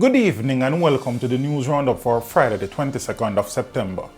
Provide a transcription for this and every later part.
Good evening and welcome to the news roundup for Friday the 22nd of September.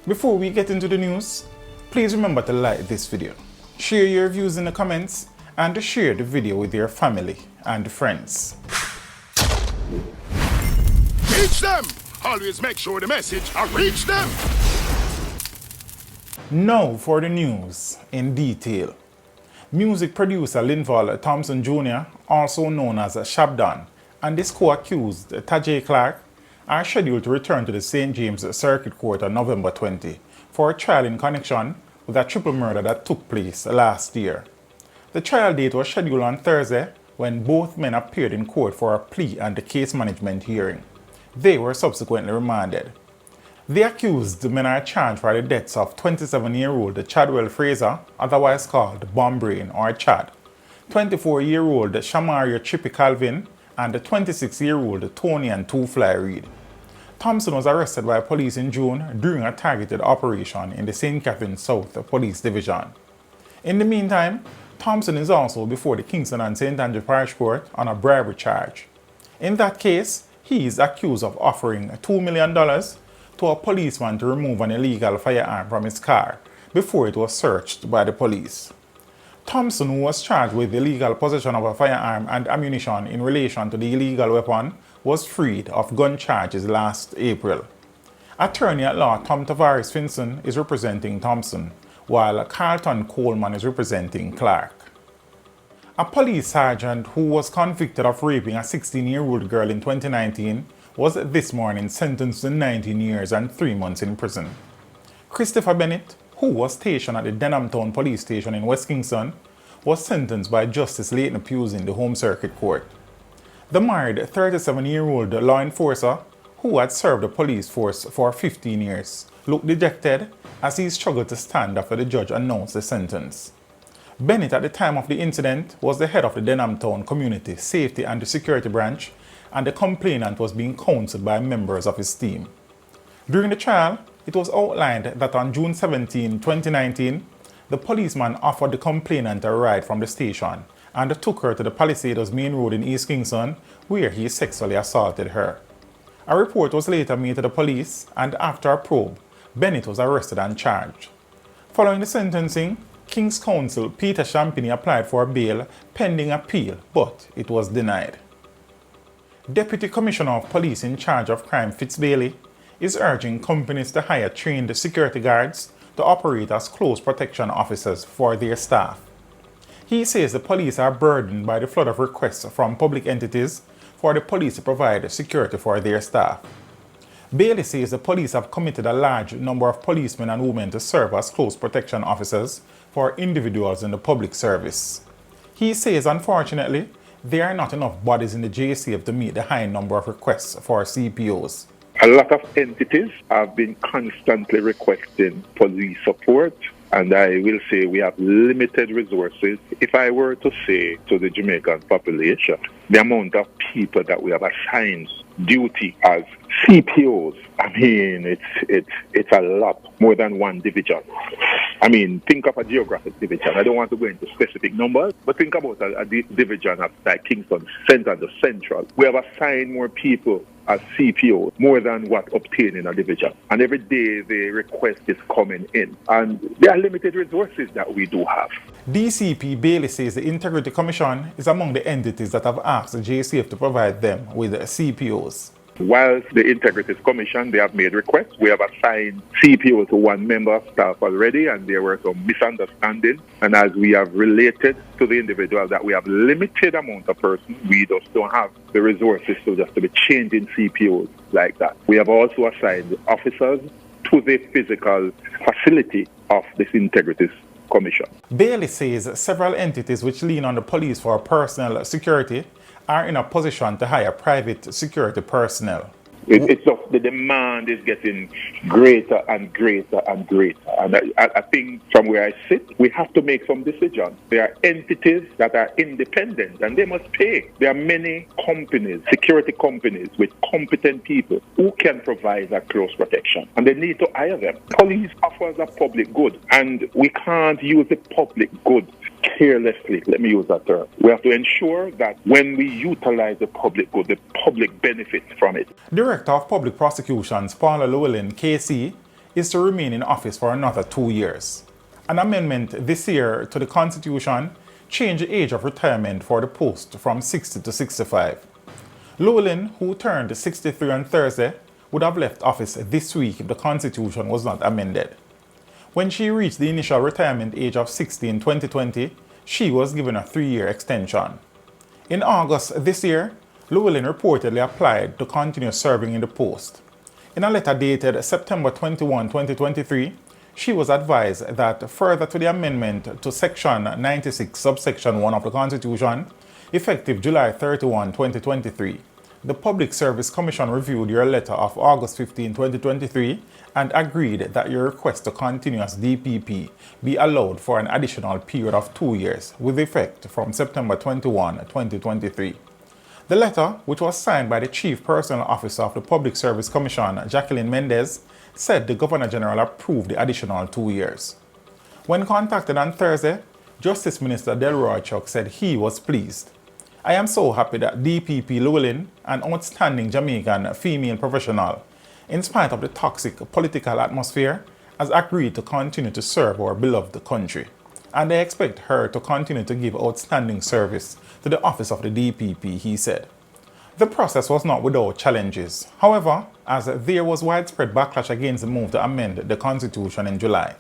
Before we get into the news, please remember to like this video, share your views in the comments, and to share the video with your family and friends. Reach them! Always make sure the message reach them! Now for the news in detail. Music producer Linval Thompson Jr., also known as Shab Don, and his co-accused Tajay Clark are scheduled to return to the St. James Circuit Court on November 20 for a trial in connection with a triple murder that took place last year. The trial date was scheduled on Thursday when both men appeared in court for a plea and a case management hearing. They were subsequently remanded. The accused men are charged for the deaths of 27-year-old Chadwell Fraser, otherwise called Bomb Brain or Chad, 24-year-old Shamaria Chippy Calvin, and the 26-year-old Tony and Two Fly Reed. Thompson was arrested by police in June during a targeted operation in the St. Catherine South Police Division. In the meantime, Thompson is also before the Kingston and St. Andrew Parish Court on a bribery charge. In that case, he is accused of offering $2 million to a policeman to remove an illegal firearm from his car before it was searched by the police. Thompson, who was charged with illegal possession of a firearm and ammunition in relation to the illegal weapon, was freed of gun charges last April. Attorney at law Tom Tavares Finson is representing Thompson, while Carlton Coleman is representing Clark. A police sergeant who was convicted of raping a 16-year-old girl in 2019 was this morning sentenced to 19 years and 3 months in prison. Christopher Bennett, who was stationed at the Denhamtown Police Station in West Kingston, was sentenced by Justice Leighton Hughes in the Home Circuit Court. The married 37-year-old law enforcer, who had served the police force for 15 years, looked dejected as he struggled to stand after the judge announced the sentence. Bennett, at the time of the incident, was the head of the Denhamtown Community Safety and Security Branch, and the complainant was being counseled by members of his team. During the trial, it was outlined that on June 17, 2019, the policeman offered the complainant a ride from the station and took her to the Palisades main road in East Kingston, where he sexually assaulted her. A report was later made to the police, and after a probe, Bennett was arrested and charged. Following the sentencing, King's Counsel Peter Champini applied for bail pending appeal, but it was denied. Deputy Commissioner of Police in charge of crime Fitz Bailey is urging companies to hire trained security guards to operate as close protection officers for their staff. He says the police are burdened by the flood of requests from public entities for the police to provide security for their staff. Bailey says the police have committed a large number of policemen and women to serve as close protection officers for individuals in the public service. He says, unfortunately, there are not enough bodies in the JCF to meet the high number of requests for CPOs. A lot of entities have been constantly requesting police support, and I will say we have limited resources. If I were to say to the Jamaican population, the amount of people that we have assigned duty as CPOs, I mean, it's a lot, more than one division. I mean, think of a geographic division. I don't want to go into specific numbers, but think about a division of like Kingston Centre to Central. We have assigned more people as CPOs, more than what obtained in a division. And every day the request is coming in. And there are limited resources that we do have. DCP Bailey says the Integrity Commission is among the entities that have asked the JCF to provide them with CPOs. Whilst the Integrity Commission, they have made requests. We have assigned CPO to one member of staff already, and there were some misunderstandings. And as we have related to the individual that we have limited amount of persons, we just don't have the resources to be changing CPOs like that. We have also assigned officers to the physical facility of this Integrity Commission. Bailey says several entities which lean on the police for personal security are in a position to hire private security personnel. It's just the demand is getting greater and greater and greater. And I think from where I sit, we have to make some decisions. There are entities that are independent and they must pay. There are many companies, security companies with competent people who can provide that close protection. And they need to hire them. Police offers a public good, and we can't use the public good carelessly, let me use that term. We have to ensure that when we utilize the public good, the public benefits from it. Director of Public Prosecutions Paula Llewellyn, KC, is to remain in office for another 2 years. An amendment this year to the Constitution changed the age of retirement for the post from 60 to 65. Llewellyn, who turned 63 on Thursday, would have left office this week if the Constitution was not amended. When she reached the initial retirement age of 60 in 2020, she was given a 3-year extension. In August this year, Llewellyn reportedly applied to continue serving in the post. In a letter dated September 21, 2023, she was advised that further to the amendment to Section 96, subsection 1 of the Constitution, effective July 31, 2023, the Public Service Commission reviewed your letter of August 15, 2023 and agreed that your request to continue as DPP be allowed for an additional period of 2 years with effect from September 21, 2023. The letter, which was signed by the Chief Personnel Officer of the Public Service Commission, Jacqueline Mendez, said the Governor General approved the additional 2 years. When contacted on Thursday, Justice Minister Delroy Chuck said he was pleased. I am so happy that DPP Llewellyn, an outstanding Jamaican female professional, in spite of the toxic political atmosphere, has agreed to continue to serve our beloved country. And I expect her to continue to give outstanding service to the office of the DPP, he said. The process was not without challenges, however, as there was widespread backlash against the move to amend the Constitution in July.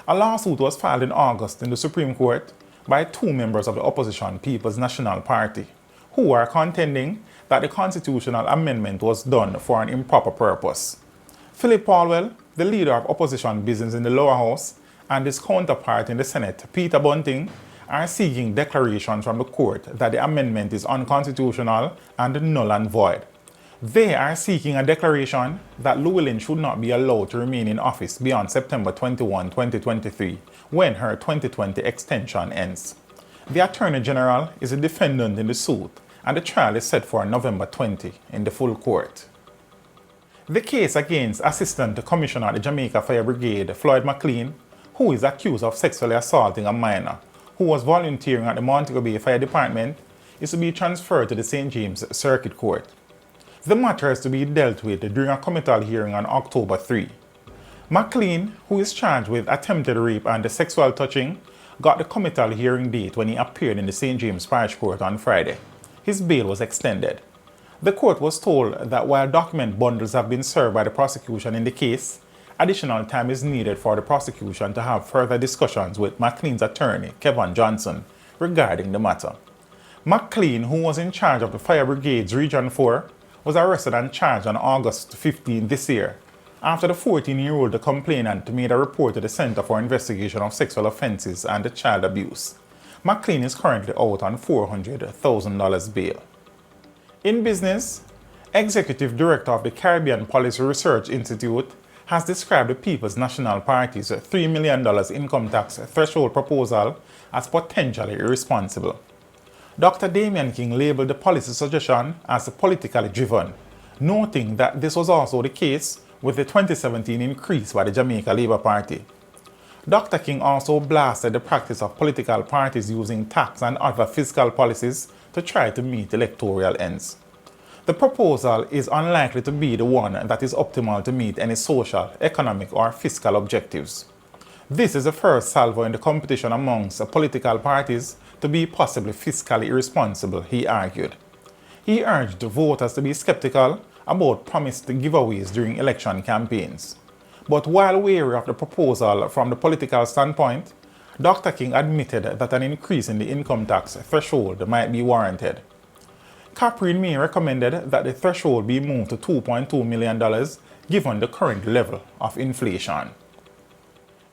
A lawsuit was filed in August in the Supreme Court by 2 members of the opposition People's National Party, who are contending that the constitutional amendment was done for an improper purpose. Philip Paulwell, the leader of opposition business in the lower house, and his counterpart in the Senate, Peter Bunting, are seeking declarations from the court that the amendment is unconstitutional and null and void. They are seeking a declaration that Llewellyn should not be allowed to remain in office beyond September 21, 2023, when her 2020 extension ends. The Attorney General is a defendant in the suit, and the trial is set for November 20 in the full court. The case against Assistant Commissioner at the Jamaica Fire Brigade, Floyd McLean, who is accused of sexually assaulting a minor who was volunteering at the Montego Bay Fire Department, is to be transferred to the St. James Circuit Court. The matter is to be dealt with during a committal hearing on October 3. McLean, who is charged with attempted rape and sexual touching, got the committal hearing date when he appeared in the St. James Parish Court on Friday. His bail was extended. The court was told that while document bundles have been served by the prosecution in the case, additional time is needed for the prosecution to have further discussions with McLean's attorney, Kevin Johnson, regarding the matter. McLean, who was in charge of the Fire Brigade's Region 4, was arrested and charged on August 15 this year after the 14-year-old complainant made a report to the Center for Investigation of Sexual Offenses and Child Abuse. McLean is currently out on $400,000 bail. In business, Executive Director of the Caribbean Policy Research Institute has described the People's National Party's $3 million income tax threshold proposal as potentially irresponsible. Dr. Damian King labeled the policy suggestion as politically driven, noting that this was also the case with the 2017 increase by the Jamaica Labour Party. Dr. King also blasted the practice of political parties using tax and other fiscal policies to try to meet electoral ends. The proposal is unlikely to be the one that is optimal to meet any social, economic, or fiscal objectives. This is the first salvo in the competition amongst political parties to be possibly fiscally irresponsible, he argued. He urged voters to be skeptical about promised giveaways during election campaigns. But while wary of the proposal from the political standpoint, Dr. King admitted that an increase in the income tax threshold might be warranted. Catherine May recommended that the threshold be moved to $2.2 million given the current level of inflation.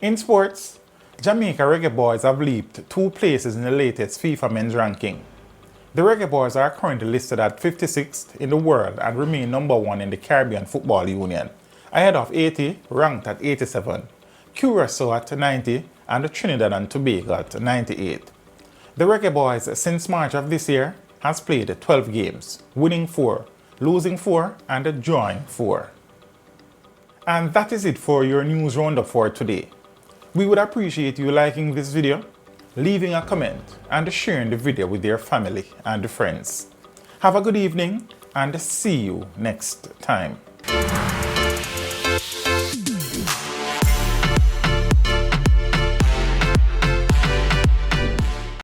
In sports, Jamaica Reggae Boys have leaped 2 places in the latest FIFA men's ranking. The Reggae Boys are currently listed at 56th in the world and remain number 1 in the Caribbean Football Union, ahead of Haiti, ranked at 87, Curacao at 90, and Trinidad and Tobago at 98. The Reggae Boys, since March of this year, has played 12 games, winning 4, losing 4, and drawing 4. And that is it for your news roundup for today. We would appreciate you liking this video, leaving a comment and sharing the video with their family and friends. Have a good evening and see you next time.